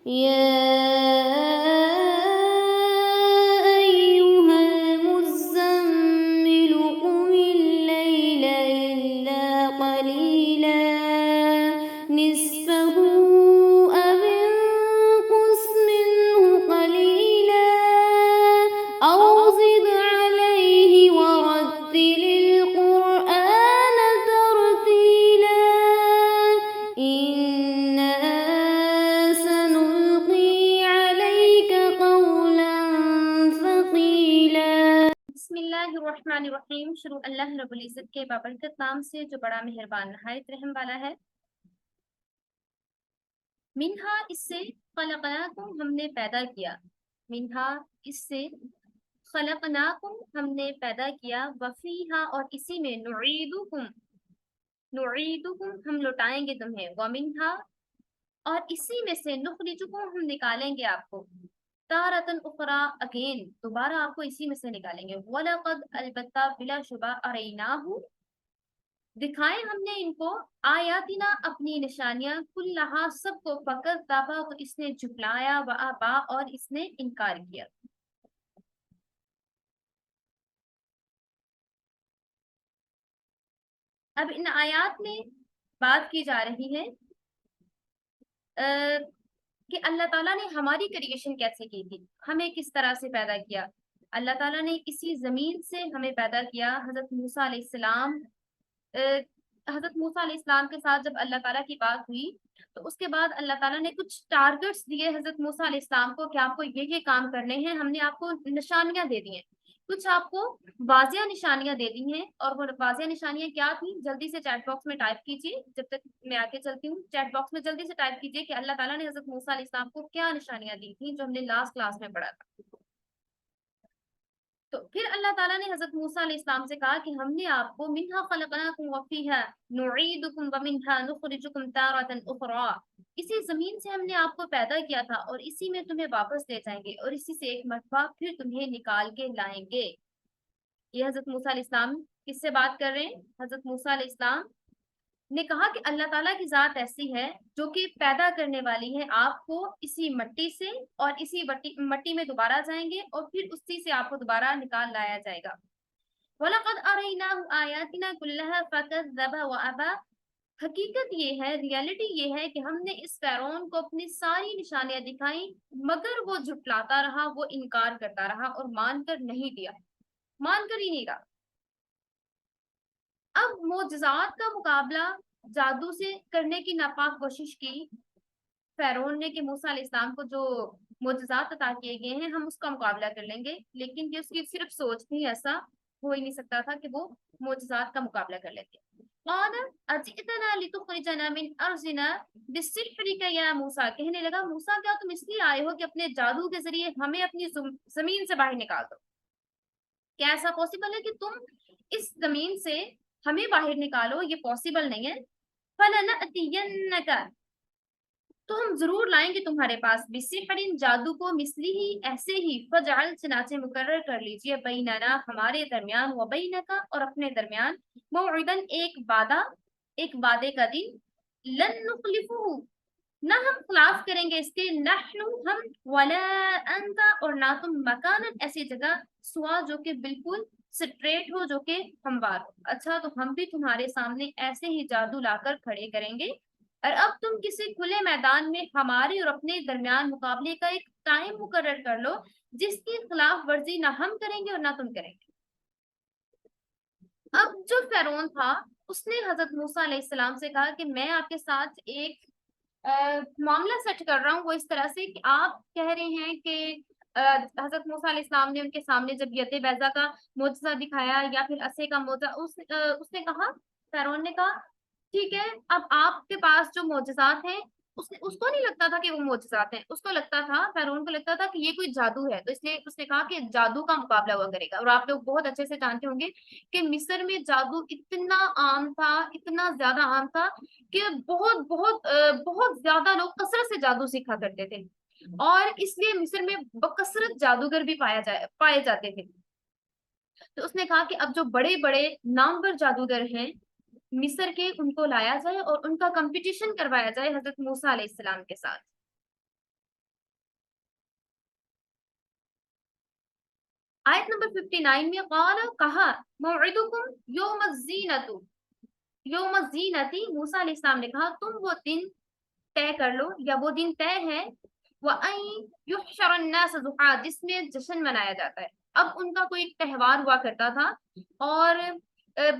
يا أيها المزمل قم الليل إلا قليلا نصفه أو انقص منه قليلا أو زد عليه ورتل القرآن ترتيلا إنا سنلقي عليك قولا ثقيلا۔ بسم اللہ الرحمن الرحیم۔ شروع اللہ رب العزت کے بابرکت نام سے جو بڑا مہربان نہایت رحم والا ہے۔ منہا اس سے خلقناکم ہم نے پیدا کیا، منہا اس سے خلقناکم ہم نے پیدا کیا، وفیہا اور اسی میں نعیدکم ہم لوٹائیں گے تمہیں، ومنہا اور اسی میں سے نخرجکم ہم نکالیں گے آپ کو، تارتن اخرى اگین دوبارہ آپ کو اسی میں سے نکالیں گے، وَلَقَدْ البتہ بلا شبہ اریناہ دکھائے ہم نے ان کو، آیاتنا اپنی نشانیاں، کلہا سب کو، فکذب تو اس نے جھٹلایا، وابا اور اس نے انکار کیا۔ اب ان آیات میں بات کی جا رہی ہے کہ اللہ تعالیٰ نے ہماری کریشن کیسے کی تھی، ہمیں کس طرح سے پیدا کیا۔ اللہ تعالیٰ نے اسی زمین سے ہمیں پیدا کیا۔ حضرت موسیٰ علیہ السلام کے ساتھ جب اللہ تعالیٰ کی بات ہوئی تو اس کے بعد اللہ تعالیٰ نے کچھ ٹارگٹس دیے حضرت موسیٰ علیہ السلام کو کہ آپ کو یہ کام کرنے ہیں، ہم نے آپ کو نشانیاں دے دی ہیں، کچھ آپ کو واضح نشانیاں دے دی ہیں، اور وہ واضح نشانیاں کیا تھیں جلدی سے چیٹ باکس میں ٹائپ کیجیے، جب تک میں آگے چلتی ہوں چیٹ باکس میں جلدی سے ٹائپ کیجیے کہ اللہ تعالیٰ نے حضرت موسیٰ علیہ السلام کو کیا نشانیاں دی تھیں جو ہم نے لاسٹ کلاس میں پڑھا تھا۔ تو پھر اللہ تعالیٰ نے حضرت موسیٰ علیہ السلام سے کہا کہ ہم نے آپ کو منہا خلقناکم وفیہا نعیدکم ومنہا نخرجکم تارۃ اخری، اسی زمین سے ہم نے آپ کو پیدا کیا تھا اور اسی میں تمہیں واپس لے جائیں گے اور اسی سے ایک مرتبہ پھر تمہیں نکال کے لائیں گے۔ یہ حضرت موسیٰ علیہ السلام کس سے بات کر رہے ہیں؟ حضرت موسیٰ علیہ السلام نے کہا کہ اللہ تعالیٰ کی ذات ایسی ہے جو کہ پیدا کرنے والی ہے آپ کو اسی مٹی سے، اور اسی مٹی میں دوبارہ جائیں گے اور پھر اسی سے آپ کو دوبارہ نکال لایا جائے گا۔ وَلَقَدْ أَرَيْنَاهُ آيَاتِنَا كُلَّهَا فَكَذَّبَ وَأَبَى، حقیقت یہ ہے، ریالٹی یہ ہے کہ ہم نے اس فرعون کو اپنی ساری نشانیاں دکھائیں مگر وہ جھٹلاتا رہا، وہ انکار کرتا رہا اور مان کر نہیں دیا، مان کر ہی نہیں رہا۔ اب معجزات کا مقابلہ جادو سے کرنے کی ناپاک کوشش کی فرعون نے کہ موسیٰ علیہ السلام کو جو معجزات عطا کیے گئے ہیں ہم اس کا مقابلہ کر لیں گے، لیکن یہ اس کی صرف سوچ تھی، ایسا ہو ہی نہیں سکتا تھا کہ وہ معجزات کا مقابلہ کر لیتے۔ قال اجئتنا لتخرجنا من ارضنا بسحرك یا موسیٰ، کہنے لگا موسیٰ کیا تم اس لیے آئے ہو کہ اپنے جادو کے ذریعے ہمیں اپنی زمین سے باہر نکال دو؟ کیا ایسا پاسبل ہے کہ تم اس زمین سے ہمیں باہر نکالو؟ یہ پاسبل نہیں ہے۔ فَلَنَأْتِيَنَّكَ، تو ہم ضرور لائیں گے تمہارے پاس، بِسِحْرٍ جادو کو، مِثْلِهِ ایسے ہی، فَجْعَلْ چنانچہ مقرر کر لیجئے، بَيْنَنَا ہمارے درمیان، وَبَيْنَكَ اور اپنے درمیان، مَوْعِدًا ایک وعدے کا دن، لَن نُخْلِفُهُ نہ ہم خلاف کریں گے اس کے، نحن ہم، ولا انت اور نہ تم، مکانن ایسی جگہ، سوا جو کہ بالکل سٹریٹ ہو، جو کہ ہموار ہو۔ اچھا تو ہم بھی تمہارے سامنے ایسے ہی جادو لا کر کھڑے کریں گے، اور اب تم کسی کھلے میدان میں ہمارے اور اپنے درمیان مقابلے کا ایک ٹائم مقرر کر لو جس کی خلاف ورزی نہ ہم کریں گے اور نہ تم کریں گے۔ اب جو فرعون تھا اس نے حضرت موسیٰ علیہ السلام سے کہا کہ میں آپ کے ساتھ ایک معاملہ سیٹ کر رہا ہوں، وہ اس طرح سے کہ آپ کہہ رہے ہیں کہ حضرت موسیٰ علیہ السلام نے ان کے سامنے جب ید بیضا کا معجزہ دکھایا یا پھر عصے کا معجزہ، اس نے کہا، فرعون نے کہا ٹھیک ہے، اب آپ کے پاس جو معجزات ہیں اس کو نہیں لگتا تھا کہ وہ معجزات ہیں، اس کو لگتا تھا، فرعون کو لگتا تھا کہ یہ کوئی جادو ہے، تو اس نے کہا کہ جادو کا مقابلہ ہوا کرے گا۔ اور آپ لوگ بہت اچھے سے جانتے ہوں گے کہ مصر میں جادو اتنا عام تھا، اتنا زیادہ عام تھا کہ بہت زیادہ لوگ کثرت سے جادو سیکھا کرتے تھے، اور اس لیے مصر میں بکثرت جادوگر بھی پائے جاتے تھے۔ تو اس نے کہا کہ اب جو بڑے بڑے نامور جادوگر ہیں مصر کے، ان کو لایا جائے اور ان کا کمپٹیشن کروایا جائے حضرت موسیٰ علیہ السلام کے ساتھ۔ آیت نمبر 59 میں قال کہا موعدکم یوم الزینۃ، یوم الزینتی، موسیٰ علیہ السلام نے کہا تم وہ دن طے کر لو یا وہ دن طے ہے وَأَن يُحْشَرَ النَّاسَ ضُحًى، جس میں جشن منایا جاتا ہے۔ اب ان کا کوئی تہوار ہوا کرتا تھا اور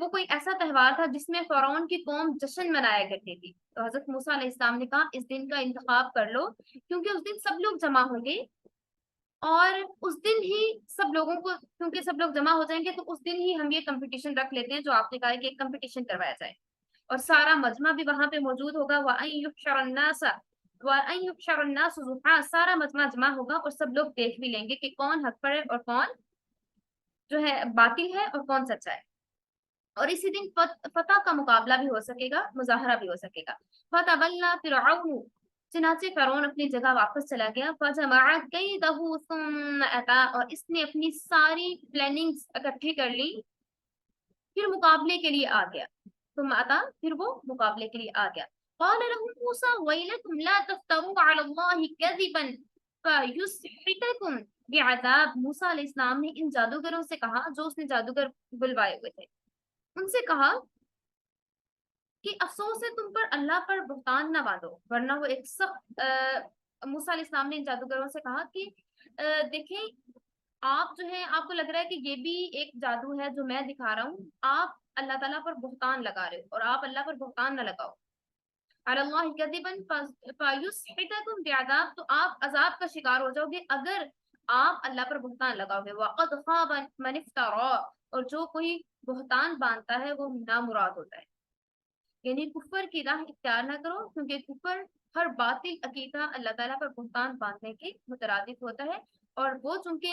وہ کوئی ایسا تہوار تھا جس میں فرعون کی قوم جشن منایا کرتی تھی۔ تو حضرت موسیٰ علیہ السلام نے کہا اس دن کا انتخاب کر لو کیونکہ اس دن سب لوگ جمع ہوں گے اور اس دن ہی سب لوگوں کو، کیونکہ سب لوگ جمع ہو جائیں گے تو اس دن ہی ہم یہ کمپٹیشن رکھ لیتے ہیں جو آپ نے کہا ہے کہ ایک کمپٹیشن کروایا جائے اور سارا مجمع بھی وہاں پہ موجود ہوگا۔ وَأَن يُحْشَرَ النَّاسَ وَأَن يُحْشَرَ النَّاسُ ضُحًى، سارا مجمع جمع ہوگا اور سب لوگ دیکھ بھی لیں گے کہ کون حق پر ہے اور کون جو ہے باطل ہے اور کون سچا ہے۔ اور اسی دن فتح کا مقابلہ بھی ہو سکے گا، مظاہرہ بھی ہو سکے گا۔ فَتَوَلَّى فِرْعَوْنُ، چنانچہ فرعون اپنی جگہ واپس چلا گیا۔ فَجَمَعَ كَيْدَهُ ثُمَّ أَتَىٰ، اور اس نے اپنی ساری پلاننگز اکٹھی کر لی پھر مقابلے کے لیے آ گیا۔ ثم أتى، پھر وہ مقابلے کے لیے آ گیا۔ قال لهم موسى ويلكم لا تفتروا على الله كذبا فيسحتكم بعذاب، موسیٰ علیہ السلام نے ان جادوگروں سے کہا جو اس نے جادوگر بلوائے ہوئے تھے، ان سے کہا کہ افسوس ہے تم پر اللہ پر بہتان نہ باندھو، ورنہ وہ ایک سخت موسیٰ علیہ السلام نے ان جادوگروں سے کہا کہ دیکھیں آپ جو ہے آپ کو لگ رہا ہے کہ یہ بھی ایک جادو ہے جو میں دکھا رہا ہوں، آپ اللہ تعالیٰ پر بہتان لگا رہے ہو اور آپ اللہ پر بہتان نہ لگاؤ۔ علی اللہ کذبا فیسحتکم بعذاب، تو آپ عذاب کا شکار ہو جاؤ گے اگر آپ اللہ پر بہتان لگاؤ گے۔ وقد خاب من افترا، اور جو کوئی بہتان باندھتا ہے وہ نامراد ہوتا ہے، یعنی کفر کی راہ اختیار نہ کرو کیونکہ کفر ہر باطل عقیدہ اللہ تعالیٰ پر بہتان باندھنے کے مترادف ہوتا ہے۔ اور وہ چونکہ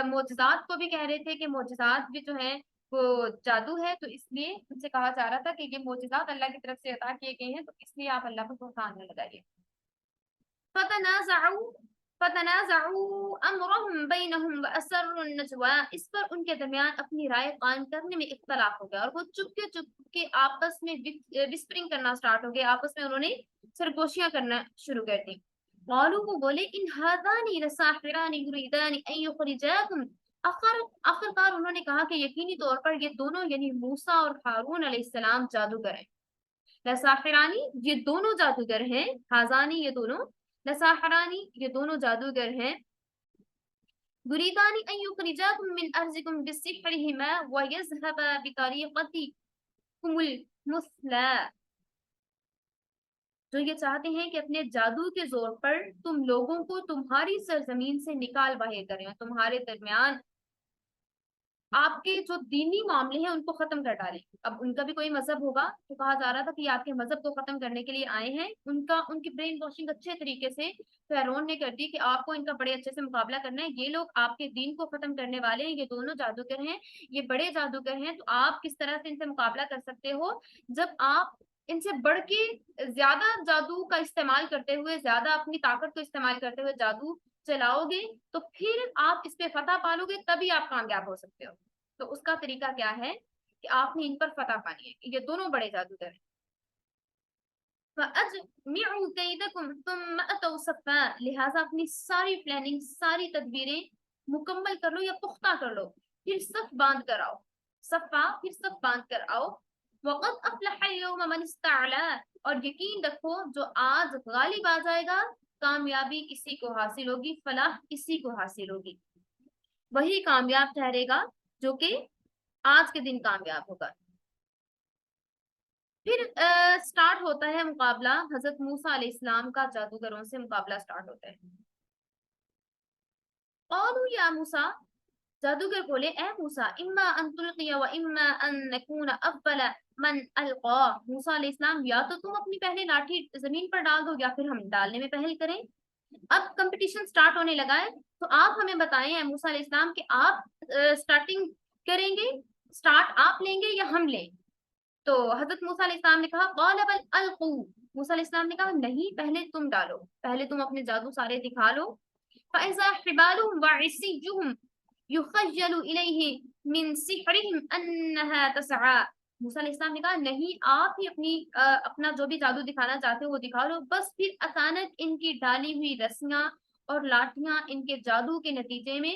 معجزات کو بھی کہہ رہے تھے کہ معجزات بھی جو ہیں وہ جادو ہے، تو اس لیے ان سے کہا جا رہا تھا کہ یہ معجزات اللہ کی طرف سے عطا کیے گئے ہیں، تو اس لیے آپ اللہ پر بہتان نہ لگائیے۔ فتنازعوا امرهم بینہم واسروا النجوى، اس پر ان کے درمیان اپنی رائے قائم کرنے میں اختلاف ہو گیا اور وہ چپ کے آپس میں وسپرنگ کرنا سٹارٹ ہو گیا، آپس میں انہوں نے سرگوشیاں کرنا شروع کر دی۔ قالوا، وہ بولے ان هذان لساحران يريدان ان يخرجاكم، آخرکار انہوں نے کہا کہ یقینی طور پر یہ دونوں یعنی موسیٰ اور ہارون علیہ السلام جادوگر ہیں۔ لساحرانی، یہ دونوں جادوگر ہیں، ہازانی یہ دونوں، لساحرانی یہ دونوں جادوگر ہیں، یریدان ان یخرجاکم من ارضکم بسحرہما ویذهبا بطریقتکم المثلی، جو یہ چاہتے ہیں کہ اپنے جادو کے زور پر تم لوگوں کو تمہاری سرزمین سے نکال باہر کریں اور تمہارے درمیان آپ کے جو دینی معاملے ہیں ان کو ختم کر ڈالیں۔ اب ان کا بھی کوئی مذہب ہوگا تو کہا جا رہا تھا کہ آپ کے مذہب کو ختم کرنے کے لیے آئے ہیں، ان کی برین واشنگ اچھے طریقے سے فرعون نے کر دی کہ آپ کو ان کا بڑے اچھے سے مقابلہ کرنا ہے، یہ لوگ آپ کے دین کو ختم کرنے والے ہیں، یہ دونوں جادوگر ہیں، یہ بڑے جادوگر ہیں، تو آپ کس طرح سے ان سے مقابلہ کر سکتے ہو جب آپ ان سے بڑھ کے زیادہ جادو کا استعمال کرتے ہوئے، زیادہ اپنی طاقت کو استعمال کرتے ہوئے جادو چلاؤ گے تو پھر آپ اس پہ فتح پالو گے، تبھی آپ کامیاب ہو سکتے ہو۔ تو اس کا طریقہ کیا ہے کہ آپ نے ان پر فتح پانی ہے، یہ دونوں بڑے جادوگر ہیں۔ فَأَجْمِعُوا كَيْدَكُمْ ثُمَّ أَتَوْا صَفًّا، لہٰذا اپنی ساری پلاننگ، ساری تدبیریں مکمل کر لو یا پختہ کر لو، پھر صف باندھ کر آؤ، صفا پھر صف باندھ کر آؤ۔ وَقَدْ أَفْلَحَ الْيَوْمَ مَنِ اسْتَعْلَىٰ، اور یقین رکھو جو آج غالب آ جائے گا، کامیابی اسی کو حاصل ہوگی، فلاح اسی کو حاصل ہوگی، وہی کامیاب ٹھہرے گا جو کہ آج کے دن کامیاب ہوگا۔ پھر سٹارٹ ہوتا ہے مقابلہ، حضرت موسیٰ علیہ السلام کا جادوگروں سے مقابلہ سٹارٹ ہوتا ہے۔ قالوا یا موسیٰ، جادوگر بولے اے موسیٰ، اما ان تلقی و اما ان نکون اول من القا، موسیٰ علیہ السلام یا تو تم اپنی پہلے لاٹھی زمین پر ڈال دو یا پھر ہم ڈالنے میں پہل کریں۔ اب کمپٹیشن سٹارٹ ہونے لگا ہے، تو آپ ہمیں بتائیں اے موسیٰ علیہ السلام کہ آپ سٹارٹنگ کریں گے، سٹارٹ آپ لیں گے یا ہم لیں؟ تو حضرت موسیٰ علیہ السلام نے کہا قال بل القوا، موسیٰ علیہ السلام نے کہا نہیں، پہلے تم ڈالو، پہلے تم اپنے جادو سارے دکھا لو۔ فَإِذَا حِبَالُهُمْ وَعِصِيُّهُمْ يُخَيَّلُ إِلَيْهِ مِنْ سِحْرِهِمْ أَنَّهَا تَسْعَىٰ، موسیٰ علیہ السلام نے کہا نہیں، آپ ہی اپنا جو بھی جادو دکھانا چاہتے ہو وہ دکھا لو، بس پھر اچانک ان کی ڈالی ہوئی رسیاں اور لاٹیاں ان کے جادو کے نتیجے میں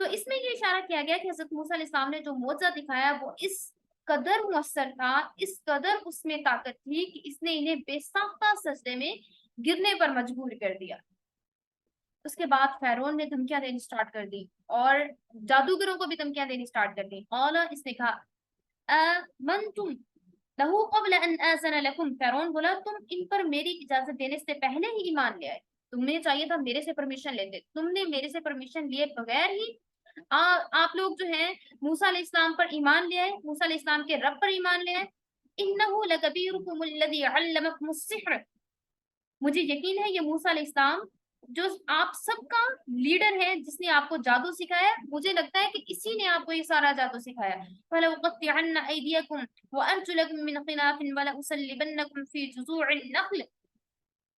تو اس میں یہ اشارہ کیا گیا کہ حضرت موسیٰ علیہ السلام نے جو معجزہ دکھایا وہ اس قدر مؤثر تھا، اس قدر اس میں طاقت تھی کہ اس نے انہیں بے ساختہ سجدے میں گرنے پر مجبور کر دیا۔ اس کے بعد فیرون نے دھمکیاں دینی سٹارٹ کر دی اور جادوگروں کو بھی دھمکیاں دینی سٹارٹ کر دی۔ اولا اس نے کہا آمنتم لہو قبل ان آذن لکم، فیرون بولا تم ان پر میری اجازت دینے سے پہلے ہی ایمان لے آئے، تمہیں چاہیے تھا میرے سے پرمیشن لیتے، تم نے میرے سے پرمیشن لیے بغیر ہی آپ لوگ جو ہیں موسیٰ علیہ السلام پر ایمان لے آئے، موسیٰ علیہ السلام کے رب پر ایمان لے آئے۔ انہو لکبیرکم الذی علمکم السحر، مجھے یقین ہے یہ موسیٰ علیہ السلام جو آپ سب کا لیڈر ہے، جس نے آپ کو جادو سکھایا، مجھے لگتا ہے کہ اسی نے آپ کو یہ سارا جادو سکھایا۔ فَلَأُقَطِّعَنَّ أَيْدِيَكُمْ وَأَرْجُلَكُمْ مِنْ خِلَافٍ وَلَأُصَلِّبَنَّكُمْ فِي جُذُوعِ النَّخْلِ،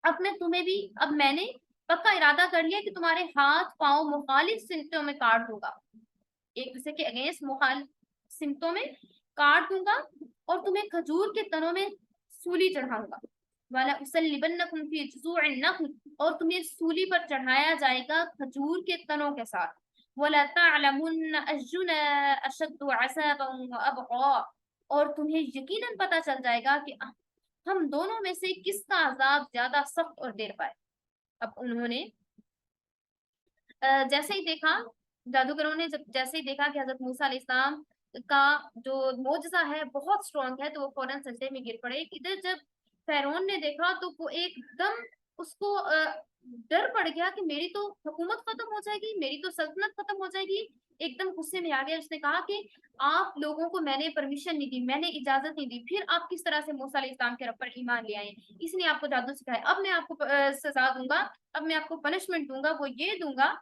اب میں تمہیں بھی، اب میں نے پکا ارادہ کر لیا کہ تمہارے ہاتھ پاؤں مخالف سمتوں میں کاٹ دوں گا، ایک دوسرے کے اگینسٹ مخالف سمتوں میں کاٹ دوں گا اور تمہیں کھجور کے تنوں میں سولی چڑھاؤں گا۔ وَلَأُصَلِّبَنَّكُمْ فِي جُذُوعِ النَّخْلِ، اور تمہیں سولی پر چڑھایا جائے گا کھجور کے تنوں کے ساتھ۔ وَلَتَعْلَمُنَّ أَيُّنَا أَشَدُّ عَذَابًا وَأَبْقَىٰ، اور تمہیں یقیناً پتہ چل جائے گا کہ ہم دونوں میں سے کس کا عذاب زیادہ سخت اور دیر پائے۔ اب انہوں نے جیسے ہی دیکھا، جادوگروں نے جیسے ہی دیکھا کہ حضرت موسیٰ علیہ السلام کا جو معجزہ ہے بہت اسٹرانگ ہے، تو وہ فوراً سجدے میں گر پڑے۔ ادھر جب فیرون نے دیکھا تو وہ ایک دم اس کو ڈر پڑ گیا کہ میری تو حکومت ختم ہو جائے گی، میری تو سلطنت ختم ہو جائے گی، ایک دم غصے میں آ گیا۔ اس نے کہا کہ آپ لوگوں کو میں نے پرمیشن نہیں دی، میں نے اجازت نہیں دی، پھر آپ کس طرح سے موسیٰ علیہ السلام کے رب پر ایمان لے آئے؟ اس نے آپ کو جادو سکھایا، اب میں آپ کو سزا دوں گا، اب میں آپ کو پنشمنٹ دوں گا، وہ یہ دوں گا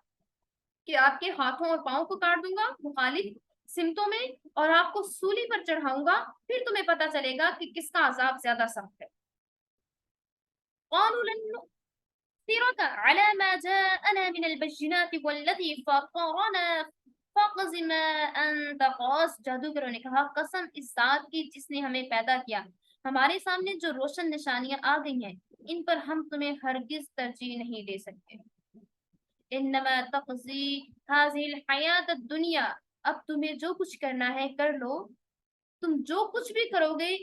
کہ آپ کے ہاتھوں اور پاؤں کو کاٹ دوں گا مخالف سمتوں میں، اور آپ کو سولی پر چڑھاؤں گا، پھر تمہیں پتا چلے گا کہ کس کا عذاب زیادہ سخت ہے۔ قالوا لن نؤثرك على ما جاءنا من البينات والذي فطرنا فاقض ما انت قاض، جادوگروں نے کہا قسم اس ذات کی جس نے ہمیں پیدا کیا، ہمارے سامنے جو روشن نشانیاں آ گئی ہیں ان پر ہم تمہیں ہرگز ترجیح نہیں دے سکتے۔ انما تقضی هذه الحیات الدنیا، اب تمہیں جو کچھ کرنا ہے کر لو، تم جو کچھ بھی کرو گے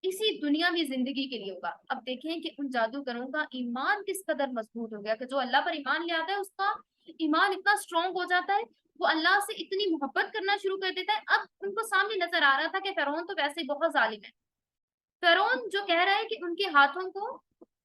اسی دنیاوی زندگی کے لیے ہوگا۔ اب دیکھیں کہ ان جادوگروں کا ایمان کس قدر مضبوط ہو گیا کہ جو اللہ پر ایمان لے آتا ہے اس کا ایمان اتنا اسٹرانگ ہو جاتا ہے، وہ اللہ سے اتنی محبت کرنا شروع کر دیتا ہے۔ اب ان کو سامنے نظر آ رہا تھا کہ فرعون تو ویسے ہی بہت ظالم ہے، فرعون جو کہہ رہا ہے کہ ان کے ہاتھوں کو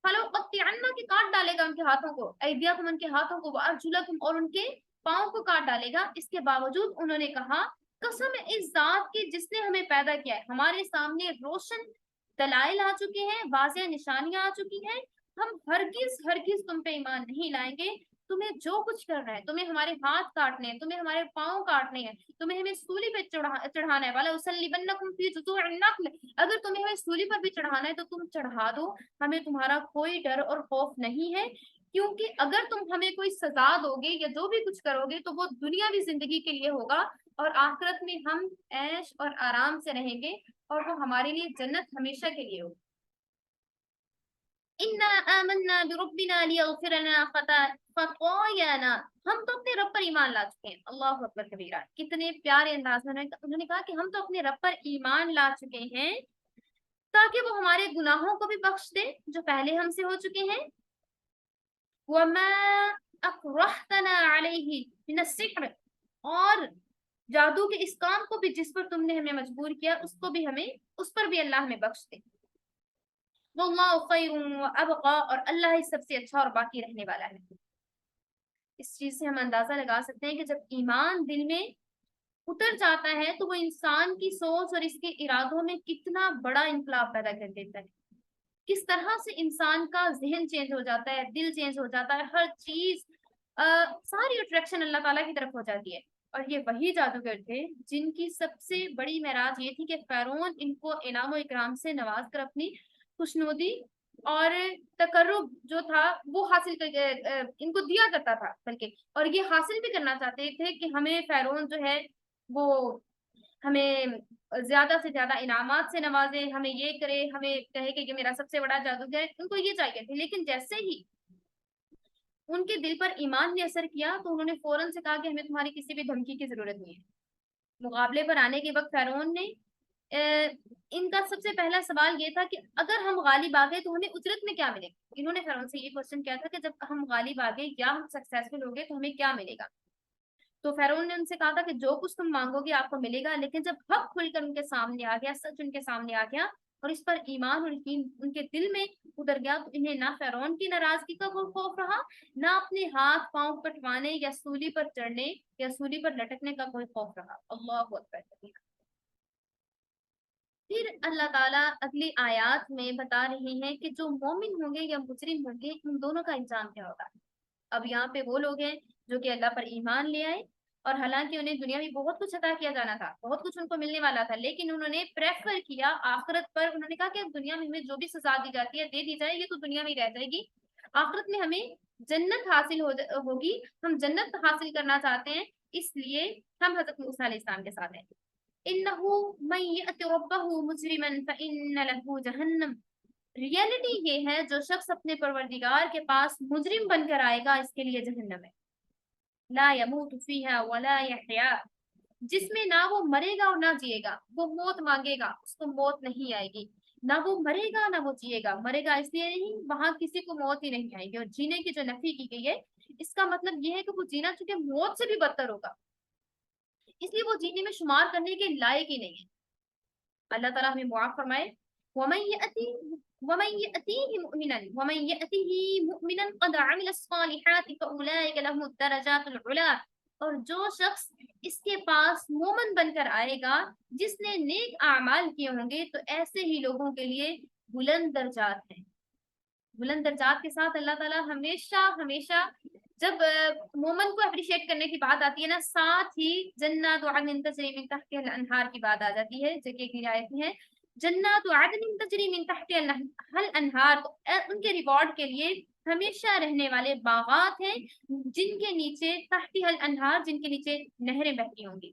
فَلَأُقَطِّعَنَّ کہ کاٹ ڈالے گا ان کے ہاتھوں کو، ایدیکم ان کے ہاتھوں کو، وَأَرْجُلَکم اور ان کے پاؤں کو کاٹ ڈالے گا۔ اس کے باوجود انہوں نے کہا قسم ہے اس ذات کی جس نے ہمیں پیدا کیا ہے، ہمارے سامنے روشن دلائل آ چکے ہیں، واضح نشانیاں آ چکی ہیں، ہم ہرگز تم پہ ایمان نہیں لائیں گے، تمہیں جو کچھ کرنا ہے، تمہیں ہمارے ہاتھ کاٹنے ہیں، تمہیں ہمارے پاؤں کاٹنے ہیں، تمہیں ہمیں سولی پہ چڑھانا ہے، وَلَأُصَلِّبَنَّكُمْ فِي جُذُوعِ النَّخْلِ، اگر تمہیں ہمیں سولی پر بھی چڑھانا ہے تو تم چڑھا دو، ہمیں تمہارا کوئی ڈر اور خوف نہیں ہے، کیونکہ اگر تم ہمیں کوئی سزا دو گے یا جو بھی کچھ کرو گے تو وہ دنیاوی زندگی کے لیے ہوگا، اور آخرت میں ہم عیش اور آرام سے رہیں گے اور وہ ہمارے لیے جنت ہمیشہ کے لیے ہوگی۔ اِنَّا آمَنَّا بِرَبِّنَا لِيَغْفِرَ لَنَا خَطَايَانَا، ہم تو اپنے رب پر ایمان لا چکے ہیں۔ اللہ اکبر کبیرہ، کتنے پیارے انداز میں انہوں نے کہا کہ ہم تو اپنے رب پر ایمان لا چکے ہیں تاکہ وہ ہمارے گناہوں کو بھی بخش دے جو پہلے ہم سے ہو چکے ہیں۔ وَمَا أَكْرَهْتَنَا عَلَيْهِ مِنَ السِّحْرِ، اور جادو کے اس کام کو بھی جس پر تم نے ہمیں مجبور کیا اس کو بھی ہمیں، اس پر بھی اللہ ہمیں بخش دے۔ وَاللَّهُ خَيْرٌ وَأَبْقَىٰ، اور اللہ ہی سب سے اچھا اور باقی رہنے والا ہے۔ اس چیز سے ہم اندازہ لگا سکتے ہیں کہ جب ایمان دل میں اتر جاتا ہے تو وہ انسان کی سوچ اور اس کے ارادوں میں کتنا بڑا انقلاب پیدا کر دیتا ہے، کس طرح سے انسان کا ذہن چینج ہو جاتا ہے، دل چینج ہو جاتا ہے، ہر چیز ساری اٹریکشن اللہ تعالیٰ کی طرف ہو جاتی ہے۔ اور یہ وہی جادوگر تھے جن کی سب سے بڑی معراج یہ تھی کہ فرعون ان کو انعام و اکرام سے نواز کر اپنی خوشنودی اور تقرب جو تھا وہ حاصل کر ان کو دیا کرتا تھا، بلکہ اور یہ حاصل بھی کرنا چاہتے تھے کہ ہمیں فرعون جو ہے وہ ہمیں زیادہ سے زیادہ انعامات سے نوازے، ہمیں یہ کرے، ہمیں کہے کہ یہ میرا سب سے بڑا جادوگر ہے، ان کو یہ چاہیے تھے۔ لیکن جیسے ہی ان کے دل پر ایمان نے اثر کیا تو انہوں نے فوراً سے کہا کہ ہمیں تمہاری کسی بھی دھمکی کی ضرورت نہیں ہے۔ مقابلے پر آنے کے وقت فرعون نے ان کا سب سے پہلا سوال یہ تھا کہ اگر ہم غالب آ گئے تو ہمیں اجرت میں کیا ملے گا۔ انہوں نے فرعون سے یہ کوشچن کیا تھا کہ جب ہم غالب آ گئے یا ہم سکسیسفل ہو گئے تو ہمیں کیا ملے گا۔ تو فرعون نے ان سے کہا تھا کہ جو کچھ تم مانگو گے آپ کو ملے گا، لیکن جب حق کھل کر ان کے سامنے آ گیا، سچ ان کے سامنے آ گیا اور اس پر ایمان اور یقین ان کے دل میں اتر گیا، تو انہیں نہ فرعون کی ناراضگی کا کوئی خوف رہا، نہ اپنے ہاتھ پاؤں کٹوانے یا سولی پر چڑھنے یا سولی پر لٹکنے کا کوئی خوف رہا۔ اللہ اکبر۔ پھر اللہ تعالیٰ اگلی آیات میں بتا رہی ہیں کہ جو مومن ہوں گے یا مجرم ہوں گے ان دونوں کا انجام کیا ہوگا۔ اب یہاں پہ وہ لوگ ہیں جو کہ اللہ پر ایمان لے آئے اور حالانکہ انہیں دنیا میں بہت کچھ عطا کیا جانا تھا، بہت کچھ ان کو ملنے والا تھا، لیکن انہوں نے پریفر کیا آخرت پر۔ انہوں نے کہا کہ دنیا میں ہمیں جو بھی سزا دی جاتی ہے دے دی جائے، یہ تو دنیا میں ہی رہ جائے گی، آخرت میں ہمیں جنت حاصل ہوگی، ہم جنت حاصل کرنا چاہتے ہیں، اس لیے ہم حضرت موسیٰ علیہ السلام کے ساتھ ہیں۔ انہو من یأت ربہ مجرما فإن له جہنم، ریئلٹی یہ ہے جو شخص اپنے پروردگار کے پاس مجرم بن کر آئے گا اس کے لیے جہنم ہے۔ لا يموت فیہا ولا یحیا، جس میں نہ وہ مرے گا اور نہ جیے گا، وہ موت مانگے گا اس کو موت نہیں آئے گی، نہ وہ مرے گا نہ وہ جیے گا۔ مرے گا اس لیے نہیں، وہاں کسی کو موت ہی نہیں آئے گی، اور جینے کی جو نفی کی گئی ہے اس کا مطلب یہ ہے کہ وہ جینا چونکہ موت سے بھی بدتر ہوگا، اس لیے وہ جینے میں شمار کرنے کے لائق ہی نہیں ہے۔ اللہ تعالیٰ ہمیں معاف فرمائے۔ وَمَن يَأْتِهِ مُؤْمِنًا قَدْ عَمِلَ الصَّالِحَاتِ فَأُولَٰئِكَ لَهُمُ الدَّرَجَاتُ الْعُلَىٰ، اور جو شخص اس کے پاس مومن بن کر آئے گا جس نے نیک اعمال کیے ہوں گے، تو ایسے ہی لوگوں کے لیے بلند درجات ہیں۔ بلند درجات کے ساتھ اللہ تعالیٰ ہمیشہ ہمیشہ جب مومن کو اپریشیٹ کرنے کی بات آتی ہے نا، ساتھ ہی جنات عدن تجری من تحتها الانہار کی بات آ جاتی ہے، جو کہ ایک آیت میں ہے، جنات عدن تجری من تحتها الانہار، ان کے ریوارڈ کے لیے ہمیشہ رہنے والے باغات ہیں جن کے نیچے تحتها الانہار، جن کے نیچے نہریں بہتی ہوں گی،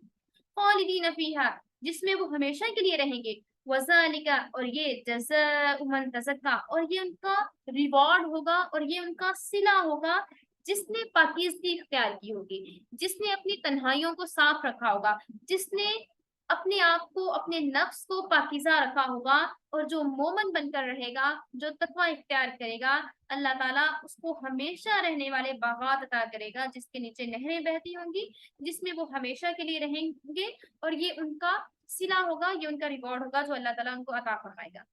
خالدین فیہا، جس میں وہ ہمیشہ کے لیے رہیں گے، وذالک، اور یہ جزاء من تزکا، اور یہ ان کا ریوارڈ ہوگا اور یہ ان کا صلہ ہوگا جس نے پاکیزگی اختیار کی ہوگی، جس نے اپنی تنہائیوں کو صاف رکھا ہوگا، جس نے اپنے آپ کو، اپنے نفس کو پاکیزہ رکھا ہوگا، اور جو مومن بن کر رہے گا، جو تقوی اختیار کرے گا، اللہ تعالیٰ اس کو ہمیشہ رہنے والے باغات عطا کرے گا جس کے نیچے نہریں بہتی ہوں گی، جس میں وہ ہمیشہ کے لیے رہیں گے، اور یہ ان کا صلہ ہوگا، یہ ان کا ریوارڈ ہوگا جو اللہ تعالیٰ ان کو عطا فرمائے گا۔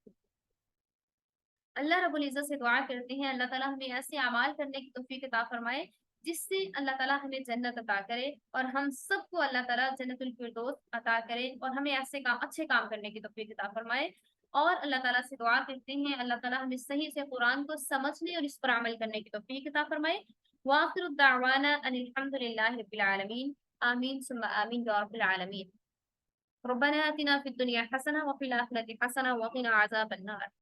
اللہ رب العزت سے دعا کرتے ہیں اللہ تعالیٰ ہمیں ایسے اعمال کرنے کی توفیق عطا فرمائے جس سے اللہ تعالیٰ ہمیں جنت عطا کرے، اور ہم سب کو اللہ تعالیٰ جنت الفردوس عطا کرے، اور ہمیں ایسے اچھے کام کرنے کی توفیق عطا فرمائے۔ اور اللہ تعالیٰ سے دعا کرتے ہیں اللہ تعالیٰ ہمیں صحیح سے قرآن کو سمجھنے اور اس پر عمل کرنے کی توفیق عطا فرمائے۔ وآخر الدعوانا ان الحمد للہ رب العالمین، آمین ثم آمین یا رب العالمین۔ ربنا آتنا فی الدنیا حسنہ وفی الآخرۃ حسنہ وقنا عذاب النار۔